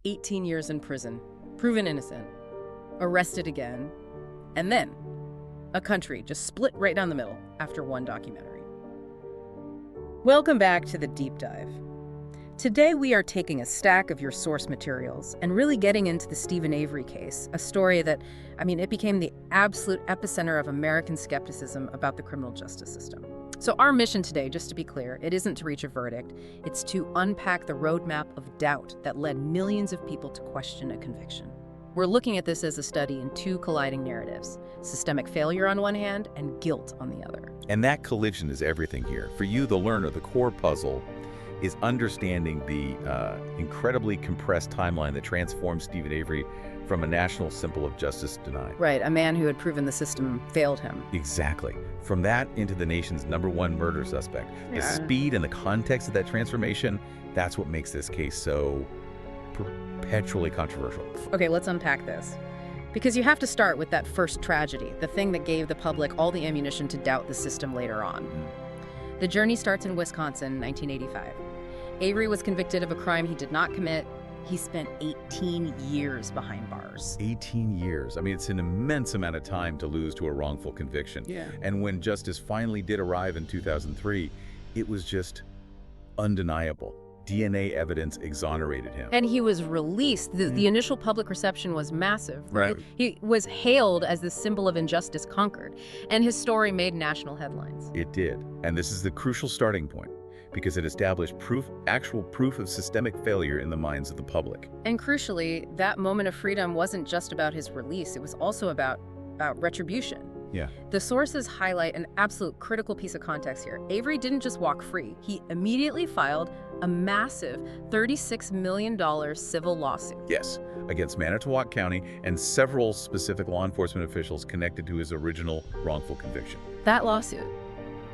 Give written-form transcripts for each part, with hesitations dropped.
18 years in prison, proven innocent, arrested again, and then a country just split right down the middle after one documentary. Welcome back to The Deep Dive. Today we are taking a stack of your source materials and really getting into the Steven Avery case, a story that, it became the absolute epicenter of American skepticism about the criminal justice system. So our mission today, just to be clear, it isn't to reach a verdict. It's to unpack the roadmap of doubt that led millions of people to question a conviction. We're looking at this as a study in two colliding narratives, systemic failure on one hand and guilt on the other. And that collision is everything here. For you, the learner, the core puzzle is understanding the incredibly compressed timeline that transformed Steven Avery from a national symbol of justice denied. Right, a man who had proven the system failed him. Exactly. From that into the nation's #1 murder suspect. The speed and the context of that transformation, that's what makes this case so perpetually controversial. Okay, let's unpack this. Because you have to start with that first tragedy, the thing that gave the public all the ammunition to doubt the system later on. The journey starts in Wisconsin in 1985. Avery was convicted of a crime he did not commit. He spent 18 years behind bars. 18 years. It's an immense amount of time to lose to a wrongful conviction. Yeah. And when justice finally did arrive in 2003, it was just undeniable. DNA evidence exonerated him. And he was released. The initial public reception was massive. Right. He was hailed as the symbol of injustice conquered, and his story made national headlines. It did. And this is the crucial starting point, because it established actual proof of systemic failure in the minds of the public. And crucially, that moment of freedom wasn't just about his release, it was also about retribution. Yeah. The sources highlight an absolute critical piece of context here. Avery didn't just walk free. He immediately filed a massive $36 million civil lawsuit. Yes, against Manitowoc County and several specific law enforcement officials connected to his original wrongful conviction. That lawsuit,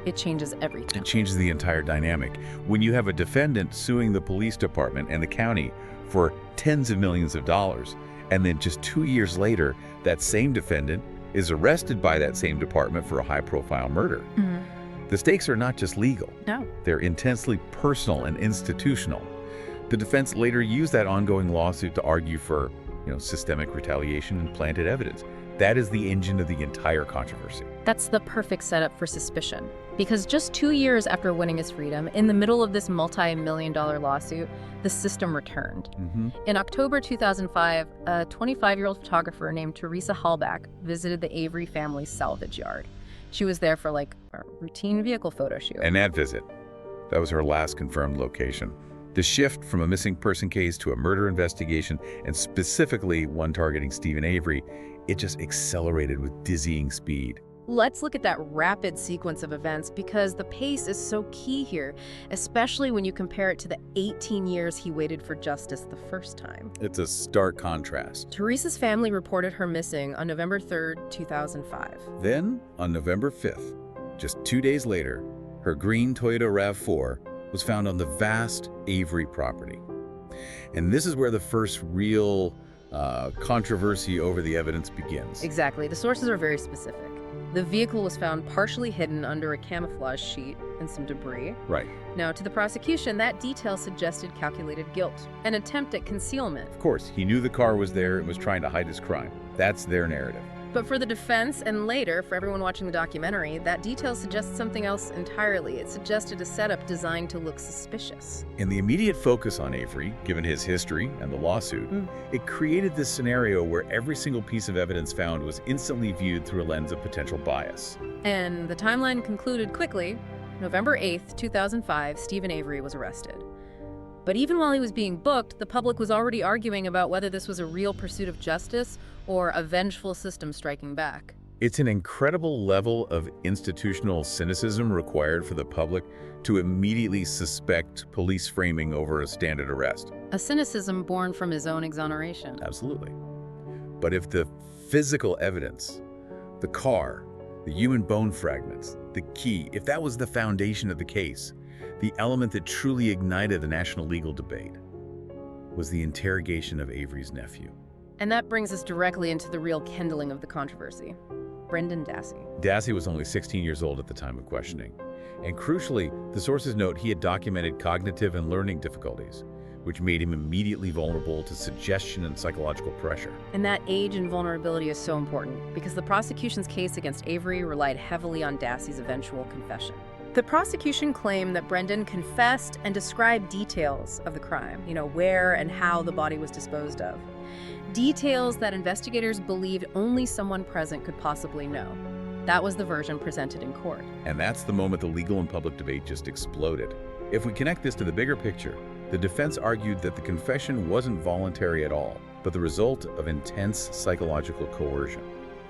it changes everything. It changes the entire dynamic. When you have a defendant suing the police department and the county for tens of millions of dollars, and then just 2 years later, that same defendant is arrested by that same department for a high-profile murder. The stakes are not just legal. No. They're intensely personal and institutional. The defense later used that ongoing lawsuit to argue for, systemic retaliation and planted evidence. That is the engine of the entire controversy. That's the perfect setup for suspicion. Because just 2 years after winning his freedom, in the middle of this multi-million-dollar lawsuit, the system returned. In October 2005, a 25-year-old photographer named Teresa Halbach visited the Avery family's salvage yard. She was there for a routine vehicle photo shoot. And that visit, that was her last confirmed location. The shift from a missing person case to a murder investigation, and specifically one targeting Steven Avery, it just accelerated with dizzying speed. Let's look at that rapid sequence of events because the pace is so key here, especially when you compare it to the 18 years he waited for justice the first time. It's a stark contrast. Teresa's family reported her missing on November 3rd, 2005. Then, on November 5th, just 2 days later, her green Toyota RAV4 was found on the vast Avery property. And this is where the first real controversy over the evidence begins. Exactly. The sources are very specific. The vehicle was found partially hidden under a camouflage sheet and some debris. Right. Now, to the prosecution, that detail suggested calculated guilt, an attempt at concealment. Of course, he knew the car was there and was trying to hide his crime. That's their narrative. But for the defense, and later, for everyone watching the documentary, that detail suggests something else entirely. It suggested a setup designed to look suspicious. In the immediate focus on Avery, given his history and the lawsuit, it created this scenario where every single piece of evidence found was instantly viewed through a lens of potential bias. And the timeline concluded quickly. November 8th, 2005, Steven Avery was arrested. But even while he was being booked, the public was already arguing about whether this was a real pursuit of justice or a vengeful system striking back. It's an incredible level of institutional cynicism required for the public to immediately suspect police framing over a standard arrest. A cynicism born from his own exoneration. Absolutely. But if the physical evidence, the car, the human bone fragments, the key, if that was the foundation of the case, the element that truly ignited the national legal debate was the interrogation of Avery's nephew. And that brings us directly into the real kindling of the controversy. Brendan Dassey. Dassey was only 16 years old at the time of questioning. And crucially, the sources note he had documented cognitive and learning difficulties, which made him immediately vulnerable to suggestion and psychological pressure. And that age and vulnerability is so important because the prosecution's case against Avery relied heavily on Dassey's eventual confession. The prosecution claimed that Brendan confessed and described details of the crime, where and how the body was disposed of. Details that investigators believed only someone present could possibly know. That was the version presented in court. And that's the moment the legal and public debate just exploded. If we connect this to the bigger picture, the defense argued that the confession wasn't voluntary at all, but the result of intense psychological coercion.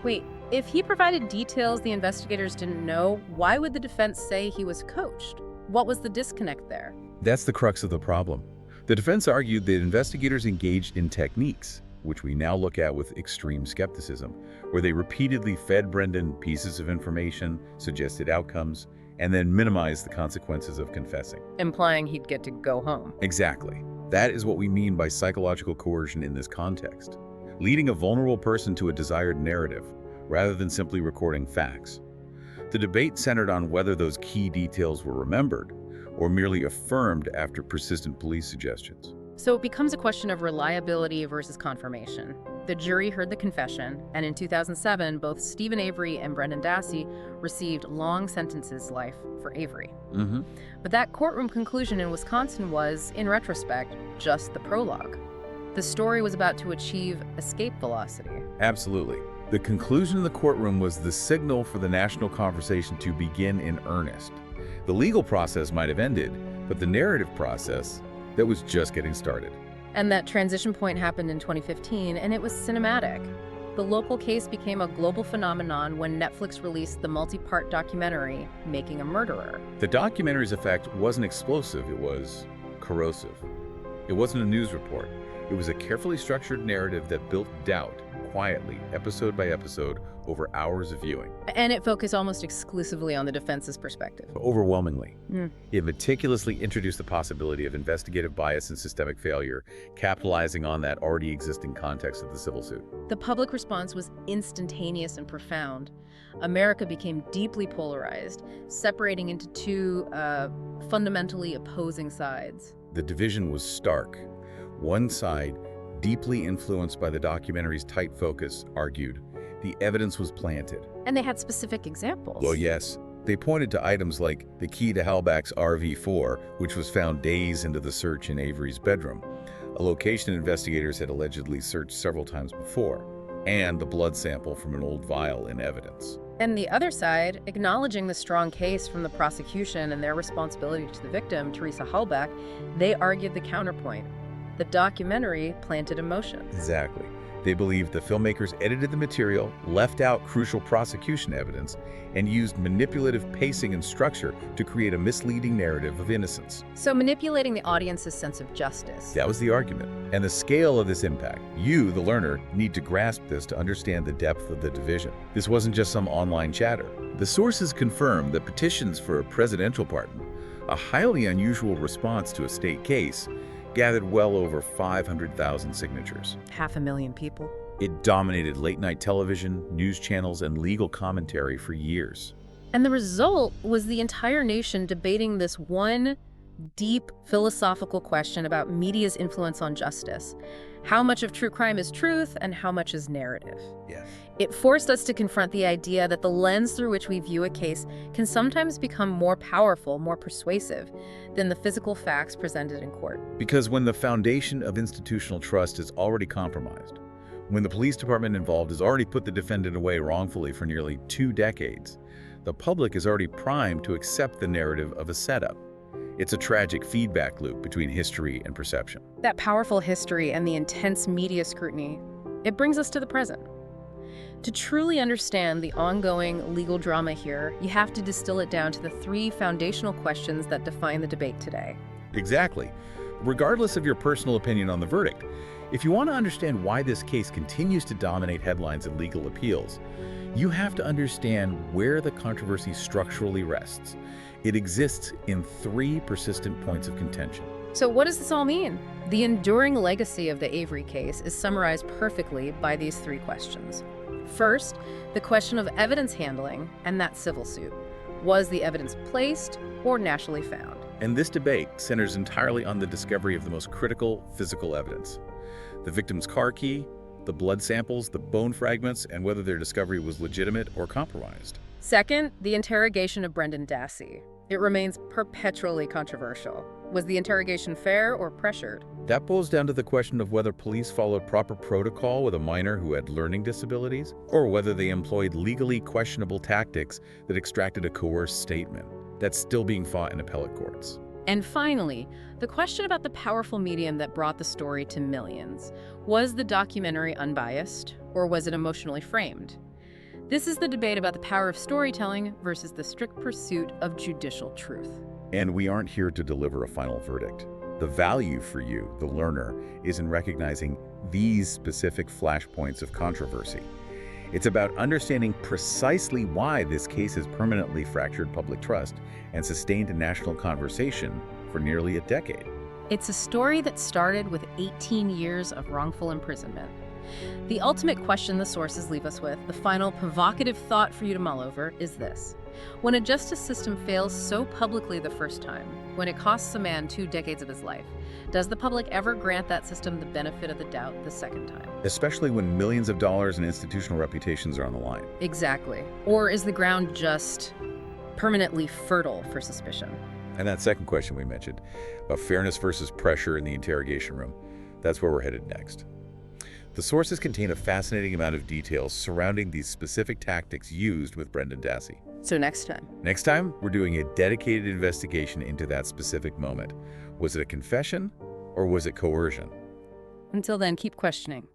Wait, if he provided details the investigators didn't know, why would the defense say he was coached? What was the disconnect there? That's the crux of the problem. The defense argued that investigators engaged in techniques, which we now look at with extreme skepticism, where they repeatedly fed Brendan pieces of information, suggested outcomes, and then minimized the consequences of confessing. Implying he'd get to go home. Exactly. That is what we mean by psychological coercion in this context. Leading a vulnerable person to a desired narrative, rather than simply recording facts. The debate centered on whether those key details were remembered, or merely affirmed after persistent police suggestions. So it becomes a question of reliability versus confirmation. The jury heard the confession, and in 2007, both Steven Avery and Brendan Dassey received long sentences life for Avery. But that courtroom conclusion in Wisconsin was, in retrospect, just the prologue. The story was about to achieve escape velocity. Absolutely. The conclusion in the courtroom was the signal for the national conversation to begin in earnest. The legal process might have ended, but the narrative process, that was just getting started. And that transition point happened in 2015, and it was cinematic. The local case became a global phenomenon when Netflix released the multi-part documentary, Making a Murderer. The documentary's effect wasn't explosive, it was corrosive. It wasn't a news report. It was a carefully structured narrative that built doubt, quietly, episode by episode, over hours of viewing. And it focused almost exclusively on the defense's perspective. Overwhelmingly. It meticulously introduced the possibility of investigative bias and systemic failure, capitalizing on that already existing context of the civil suit. The public response was instantaneous and profound. America became deeply polarized, separating into two fundamentally opposing sides. The division was stark. One side, deeply influenced by the documentary's tight focus, argued the evidence was planted. And they had specific examples. Well, yes. They pointed to items like the key to Halbach's RV4, which was found days into the search in Avery's bedroom, a location investigators had allegedly searched several times before, and the blood sample from an old vial in evidence. And the other side, acknowledging the strong case from the prosecution and their responsibility to the victim, Teresa Halbach, they argued the counterpoint. The documentary planted emotion. Exactly. They believed the filmmakers edited the material, left out crucial prosecution evidence, and used manipulative pacing and structure to create a misleading narrative of innocence. So manipulating the audience's sense of justice. That was the argument. And the scale of this impact. You, the learner, need to grasp this to understand the depth of the division. This wasn't just some online chatter. The sources confirmed that petitions for a presidential pardon, a highly unusual response to a state case, gathered well over 500,000 signatures. 500,000 people. It dominated late-night television, news channels, and legal commentary for years. And the result was the entire nation debating this one deep philosophical question about media's influence on justice. How much of true crime is truth and how much is narrative? Yes. It forced us to confront the idea that the lens through which we view a case can sometimes become more powerful, more persuasive than the physical facts presented in court. Because when the foundation of institutional trust is already compromised, when the police department involved has already put the defendant away wrongfully for nearly 2 decades, the public is already primed to accept the narrative of a setup. It's a tragic feedback loop between history and perception. That powerful history and the intense media scrutiny, it brings us to the present. To truly understand the ongoing legal drama here, you have to distill it down to the 3 foundational questions that define the debate today. Exactly. Regardless of your personal opinion on the verdict, if you want to understand why this case continues to dominate headlines and legal appeals, you have to understand where the controversy structurally rests. It exists in 3 persistent points of contention. So what does this all mean? The enduring legacy of the Avery case is summarized perfectly by these 3 questions. First, the question of evidence handling and that civil suit. Was the evidence placed or naturally found? And this debate centers entirely on the discovery of the most critical physical evidence: the victim's car key, the blood samples, the bone fragments, and whether their discovery was legitimate or compromised. Second, the interrogation of Brendan Dassey. It remains perpetually controversial. Was the interrogation fair or pressured? That boils down to the question of whether police followed proper protocol with a minor who had learning disabilities, or whether they employed legally questionable tactics that extracted a coerced statement. That's still being fought in appellate courts. And finally, the question about the powerful medium that brought the story to millions. Was the documentary unbiased, or was it emotionally framed? This is the debate about the power of storytelling versus the strict pursuit of judicial truth. And we aren't here to deliver a final verdict. The value for you, the learner, is in recognizing these specific flashpoints of controversy. It's about understanding precisely why this case has permanently fractured public trust and sustained a national conversation for nearly a decade. It's a story that started with 18 years of wrongful imprisonment. The ultimate question the sources leave us with, the final provocative thought for you to mull over, is this. When a justice system fails so publicly the first time, when it costs a man 2 decades of his life, does the public ever grant that system the benefit of the doubt the second time? Especially when millions of dollars and institutional reputations are on the line. Exactly. Or is the ground just permanently fertile for suspicion? And that second question we mentioned, about fairness versus pressure in the interrogation room, that's where we're headed next. The sources contain a fascinating amount of details surrounding these specific tactics used with Brendan Dassey. So next time. Next time, we're doing a dedicated investigation into that specific moment. Was it a confession or was it coercion? Until then, keep questioning.